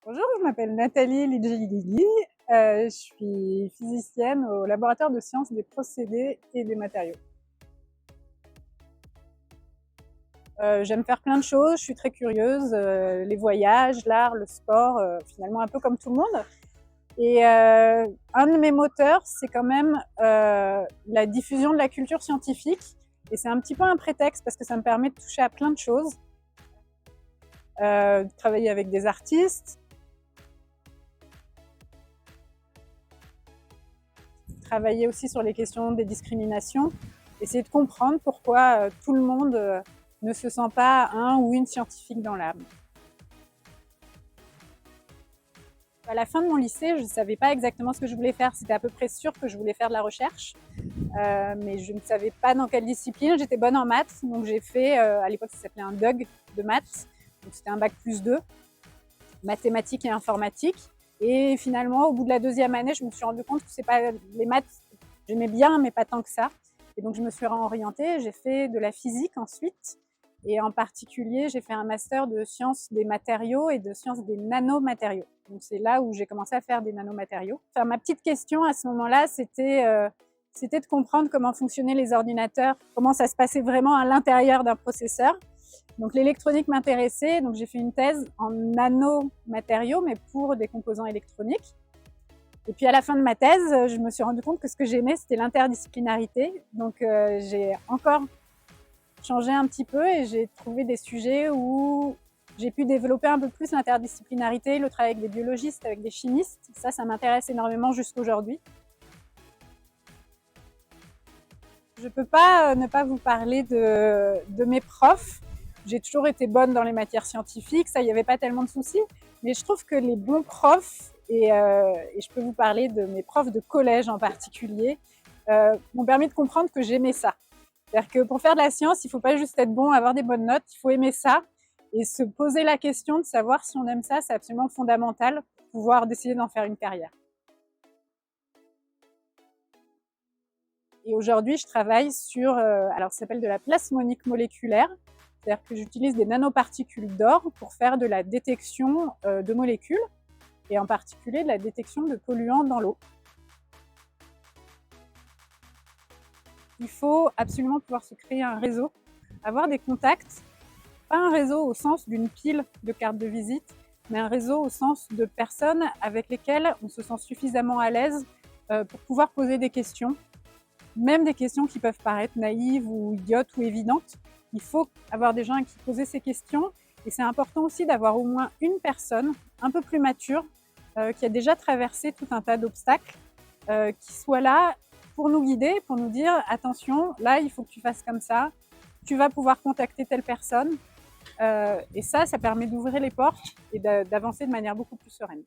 Bonjour, je m'appelle Nathalie Lidjilili, je suis physicienne au laboratoire de sciences des procédés et des matériaux. J'aime faire plein de choses, je suis très curieuse, les voyages, l'art, le sport, finalement un peu comme tout le monde. Et un de mes moteurs, c'est quand même la diffusion de la culture scientifique. Et c'est un petit peu un prétexte parce que ça me permet de toucher à plein de choses, de travailler avec des artistes, travailler aussi sur les questions des discriminations, essayer de comprendre pourquoi tout le monde ne se sent pas un ou une scientifique dans l'âme. À la fin de mon lycée, je ne savais pas exactement ce que je voulais faire. C'était à peu près sûr que je voulais faire de la recherche, mais je ne savais pas dans quelle discipline. J'étais bonne en maths, donc j'ai fait, à l'époque ça s'appelait un DUG de maths, donc c'était un bac plus 2, mathématiques et informatique. Et finalement, au bout de la deuxième année, je me suis rendu compte que c'est pas les maths, j'aimais bien, mais pas tant que ça. Et donc je me suis réorientée, j'ai fait de la physique ensuite. Et en particulier, j'ai fait un master de sciences des matériaux et de sciences des nanomatériaux. Donc c'est là où j'ai commencé à faire des nanomatériaux. Enfin, ma petite question à ce moment-là, c'était de comprendre comment fonctionnaient les ordinateurs, comment ça se passait vraiment à l'intérieur d'un processeur. Donc l'électronique m'intéressait, donc j'ai fait une thèse en nanomatériaux, mais pour des composants électroniques. Et puis à la fin de ma thèse, je me suis rendu compte que ce que j'aimais, c'était l'interdisciplinarité. Donc j'ai encore changé un petit peu et j'ai trouvé des sujets où j'ai pu développer un peu plus l'interdisciplinarité, le travail avec des biologistes, avec des chimistes. Ça m'intéresse énormément jusqu'aujourd'hui. Je ne peux pas ne pas vous parler de mes profs. J'ai toujours été bonne dans les matières scientifiques, ça, il n'y avait pas tellement de soucis. Mais je trouve que les bons profs, et je peux vous parler de mes profs de collège en particulier, m'ont permis de comprendre que j'aimais ça. C'est-à-dire que pour faire de la science, il ne faut pas juste être bon, avoir des bonnes notes, il faut aimer ça. Et se poser la question de savoir si on aime ça, c'est absolument fondamental pour pouvoir décider d'en faire une carrière. Et aujourd'hui, je travaille sur, alors ça s'appelle de la plasmonique moléculaire, c'est-à-dire que j'utilise des nanoparticules d'or pour faire de la détection de molécules, et en particulier de la détection de polluants dans l'eau. Il faut absolument pouvoir se créer un réseau, avoir des contacts, pas un réseau au sens d'une pile de cartes de visite, mais un réseau au sens de personnes avec lesquelles on se sent suffisamment à l'aise pour pouvoir poser des questions, même des questions qui peuvent paraître naïves ou idiotes ou évidentes. Il faut avoir des gens à qui poser ces questions, et c'est important aussi d'avoir au moins une personne un peu plus mature qui a déjà traversé tout un tas d'obstacles, qui soit là pour nous guider, pour nous dire attention, là il faut que tu fasses comme ça, tu vas pouvoir contacter telle personne, et ça permet d'ouvrir les portes et d'avancer de manière beaucoup plus sereine.